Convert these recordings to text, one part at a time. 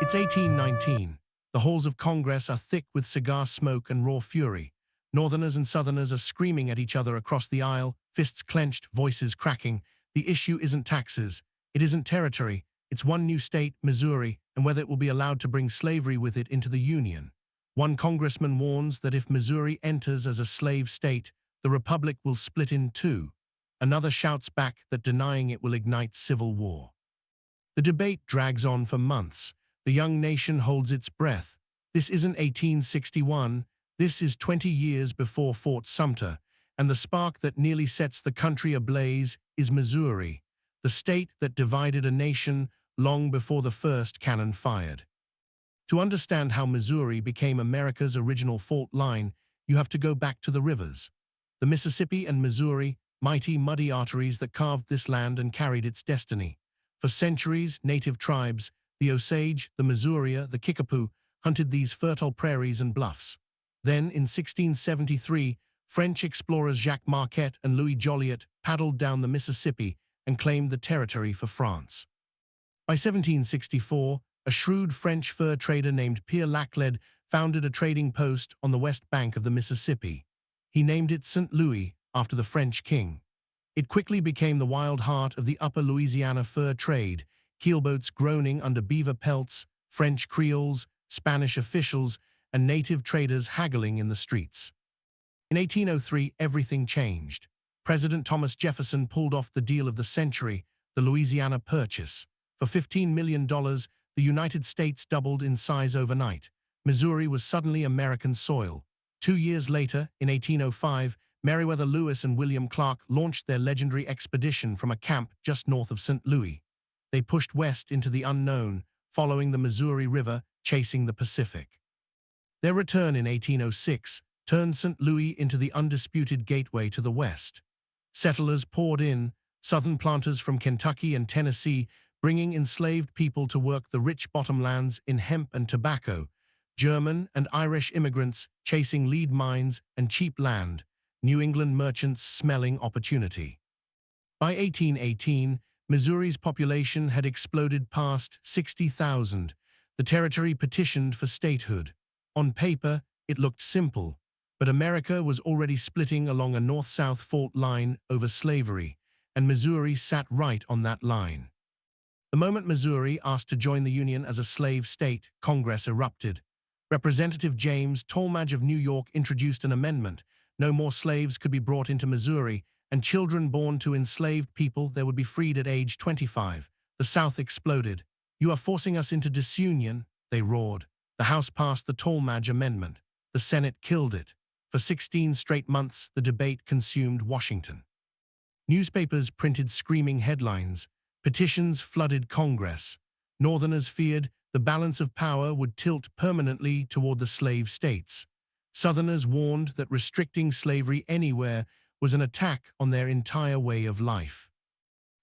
It's 1819. The halls of Congress are thick with cigar smoke and raw fury. Northerners and Southerners are screaming at each other across the aisle, fists clenched, voices cracking. The issue isn't taxes. It isn't territory. It's one new state, Missouri, and whether it will be allowed to bring slavery with it into the Union. One congressman warns that if Missouri enters as a slave state, the republic will split in two. Another shouts back that denying it will ignite civil war. The debate drags on for months. The young nation holds its breath. This isn't 1861. This is 20 years before Fort Sumter, and the spark that nearly sets the country ablaze is Missouri, the state that divided a nation long before the first cannon fired. To understand how Missouri became America's original fault line, you have to go back to the rivers. The Mississippi and Missouri, mighty muddy arteries that carved this land and carried its destiny. For centuries, native tribes, the Osage, the Missouria, the Kickapoo, hunted these fertile prairies and bluffs. Then, in 1673, French explorers Jacques Marquette and Louis Joliet paddled down the Mississippi and claimed the territory for France. By 1764, a shrewd French fur trader named Pierre Laclede founded a trading post on the west bank of the Mississippi. He named it St. Louis after the French king. It quickly became the wild heart of the upper Louisiana fur trade, keelboats groaning under beaver pelts, French Creoles, Spanish officials, and native traders haggling in the streets. In 1803, everything changed. President Thomas Jefferson pulled off the deal of the century, the Louisiana Purchase. For $15 million, the United States doubled in size overnight. Missouri was suddenly American soil. 2 years later, in 1805, Meriwether Lewis and William Clark launched their legendary expedition from a camp just north of St. Louis. They pushed west into the unknown, following the Missouri River, chasing the Pacific. Their return in 1806 turned St. Louis into the undisputed gateway to the west. Settlers poured in, southern planters from Kentucky and Tennessee, bringing enslaved people to work the rich bottomlands in hemp and tobacco, German and Irish immigrants chasing lead mines and cheap land, New England merchants smelling opportunity. By 1818, Missouri's population had exploded past 60,000. The territory petitioned for statehood. On paper, it looked simple, but America was already splitting along a north-south fault line over slavery, and Missouri sat right on that line. The moment Missouri asked to join the Union as a slave state, Congress erupted. Representative James Tallmadge of New York introduced an amendment. No more slaves could be brought into Missouri, and children born to enslaved people there would be freed at age 25. The South exploded. "You are forcing us into disunion," they roared. The House passed the Tallmadge Amendment. The Senate killed it. For 16 straight months, the debate consumed Washington. Newspapers printed screaming headlines. Petitions flooded Congress. Northerners feared the balance of power would tilt permanently toward the slave states. Southerners warned that restricting slavery anywhere was an attack on their entire way of life.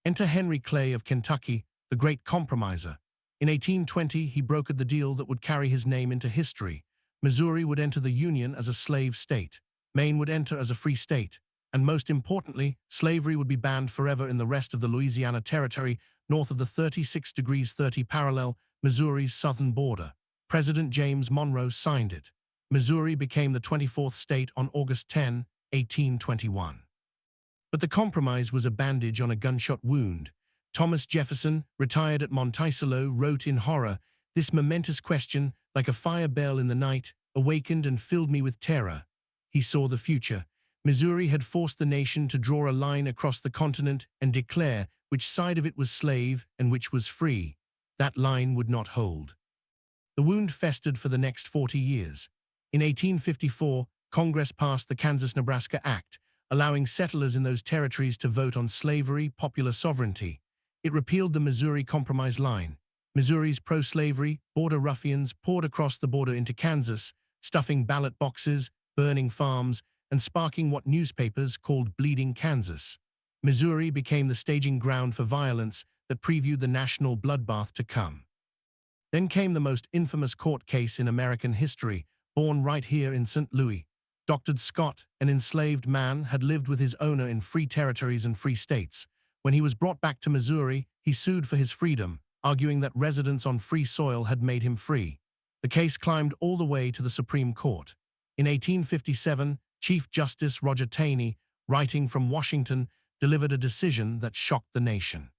Enter Henry Clay of Kentucky, the great compromiser. In 1820, he brokered the deal that would carry his name into history. Missouri would enter the Union as a slave state. Maine would enter as a free state. And most importantly, slavery would be banned forever in the rest of the Louisiana Territory, north of the 36 degrees 30 parallel, Missouri's southern border. President James Monroe signed it. Missouri became the 24th state on August 10, 1821. But the compromise was a bandage on a gunshot wound. Thomas Jefferson, retired at Monticello, wrote in horror, "This momentous question, like a fire bell in the night, awakened and filled me with terror." He saw the future. Missouri had forced the nation to draw a line across the continent and declare which side of it was slave and which was free. That line would not hold. The wound festered for the next 40 years. In 1854, Congress passed the Kansas-Nebraska Act, allowing settlers in those territories to vote on slavery, popular sovereignty. It repealed the Missouri Compromise line. Missouri's pro-slavery border ruffians poured across the border into Kansas, stuffing ballot boxes, burning farms, and sparking what newspapers called Bleeding Kansas. Missouri became the staging ground for violence that previewed the national bloodbath to come. Then came the most infamous court case in American history, born right here in St. Louis. Dred Scott, an enslaved man, had lived with his owner in free territories and free states. When he was brought back to Missouri, he sued for his freedom. arguing that residence on free soil had made him free. The case climbed all the way to the Supreme Court. In 1857, Chief Justice Roger Taney, writing from Washington, delivered a decision that shocked the nation.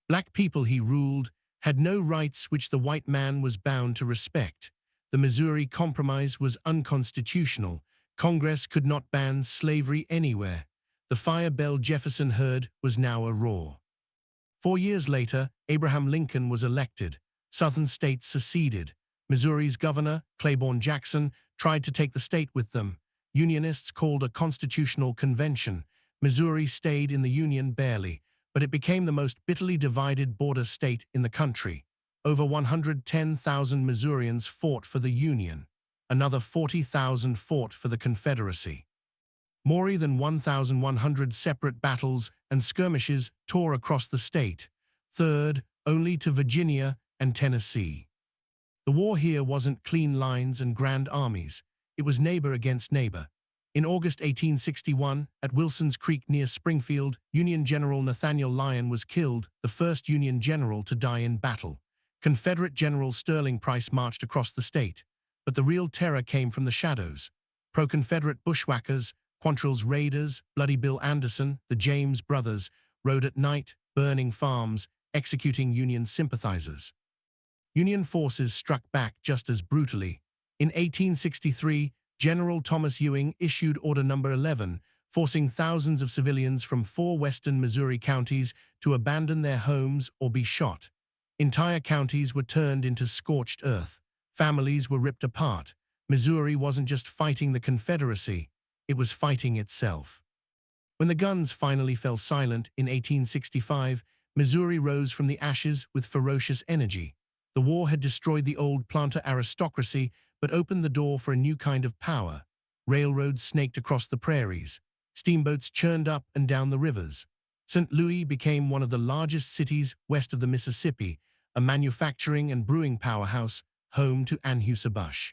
Black people, he ruled, had no rights which the white man was bound to respect. The Missouri Compromise was unconstitutional. Congress could not ban slavery anywhere. The fire bell Jefferson heard was now a roar. 4 years later, Abraham Lincoln was elected. Southern states seceded. Missouri's governor, Claiborne Jackson, tried to take the state with them. Unionists called a constitutional convention. Missouri stayed in the Union barely, but it became the most bitterly divided border state in the country. Over 110,000 Missourians fought for the Union. Another 40,000 fought for the Confederacy. More than 1,100 separate battles and skirmishes tore across the state, third only to Virginia and Tennessee. The war here wasn't clean lines and grand armies. It was neighbor against neighbor. In August 1861, at Wilson's Creek near Springfield, Union General Nathaniel Lyon was killed, the first Union general to die in battle. Confederate General Sterling Price marched across the state. But the real terror came from the shadows. Pro-Confederate bushwhackers, Quantrill's raiders, Bloody Bill Anderson, the James brothers, rode at night, burning farms, executing Union sympathizers. Union forces struck back just as brutally. In 1863, General Thomas Ewing issued Order No. 11, forcing thousands of civilians from 4 western Missouri counties to abandon their homes or be shot. Entire counties were turned into scorched earth. Families were ripped apart. Missouri wasn't just fighting the Confederacy, it was fighting itself. When the guns finally fell silent in 1865, Missouri rose from the ashes with ferocious energy. The war had destroyed the old planter aristocracy, but opened the door for a new kind of power. Railroads snaked across the prairies. Steamboats churned up and down the rivers. St. Louis became one of the largest cities west of the Mississippi, a manufacturing and brewing powerhouse, home to Anheuser-Busch.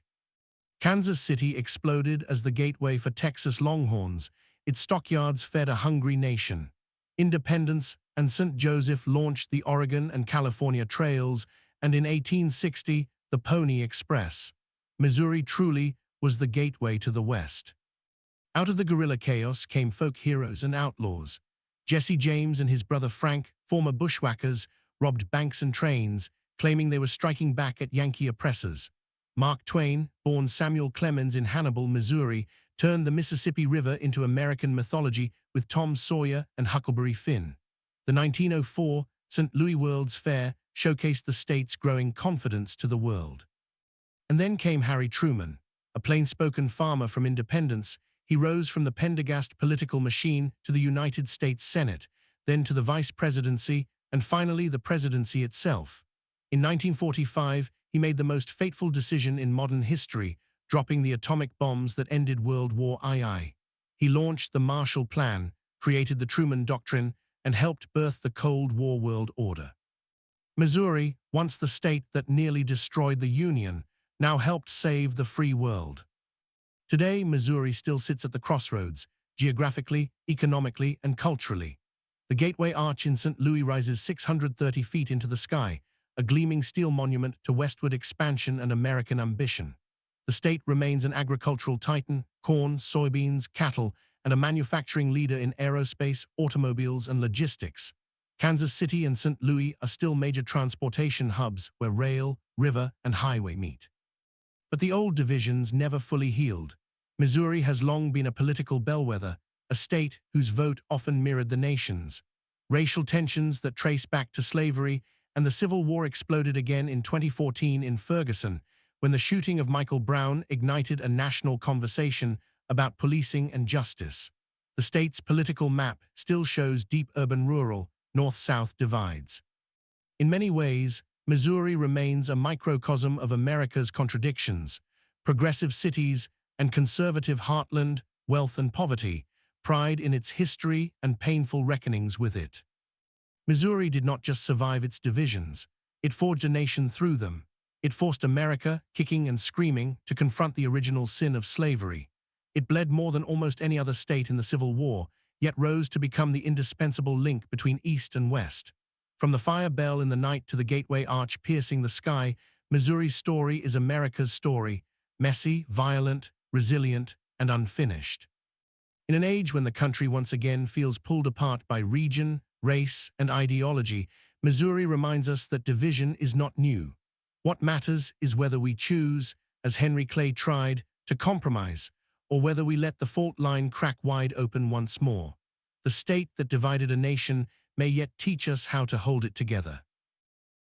Kansas City exploded as the gateway for Texas Longhorns. Its stockyards fed a hungry nation. Independence and St. Joseph launched the Oregon and California trails, and in 1860, the Pony Express. Missouri truly was the gateway to the West. Out of the guerrilla chaos came folk heroes and outlaws. Jesse James and his brother Frank, former bushwhackers, robbed banks and trains, claiming they were striking back at Yankee oppressors. Mark Twain, born Samuel Clemens in Hannibal, Missouri, turned the Mississippi River into American mythology with Tom Sawyer and Huckleberry Finn. The 1904 St. Louis World's Fair showcased the state's growing confidence to the world. And then came Harry Truman, a plain-spoken farmer from Independence. He rose from the Pendergast political machine to the United States Senate, then to the vice presidency, and finally the presidency itself. In 1945, he made the most fateful decision in modern history, dropping the atomic bombs that ended World War II. He launched the Marshall Plan, created the Truman Doctrine, and helped birth the Cold War world order. Missouri, once the state that nearly destroyed the Union, now helped save the free world. Today, Missouri still sits at the crossroads, geographically, economically, and culturally. The Gateway Arch in St. Louis rises 630 feet into the sky, a gleaming steel monument to westward expansion and American ambition. The state remains an agricultural titan, corn, soybeans, cattle, and a manufacturing leader in aerospace, automobiles, and logistics. Kansas City and St. Louis are still major transportation hubs where rail, river, and highway meet. But the old divisions never fully healed. Missouri has long been a political bellwether, a state whose vote often mirrored the nation's. Racial tensions that trace back to slavery, and the Civil War exploded again in 2014 in Ferguson, when the shooting of Michael Brown ignited a national conversation about policing and justice. The state's political map still shows deep urban-rural, north-south divides. In many ways, Missouri remains a microcosm of America's contradictions: progressive cities and conservative heartland, wealth and poverty, pride in its history and painful reckonings with it. Missouri did not just survive its divisions, it forged a nation through them. It forced America, kicking and screaming, to confront the original sin of slavery. It bled more than almost any other state in the Civil War, yet rose to become the indispensable link between East and West. From the fire bell in the night to the gateway arch piercing the sky, Missouri's story is America's story, messy, violent, resilient, and unfinished. In an age when the country once again feels pulled apart by region, race, and ideology, Missouri reminds us that division is not new. What matters is whether we choose, as Henry Clay tried, to compromise, or whether we let the fault line crack wide open once more. The state that divided a nation may yet teach us how to hold it together.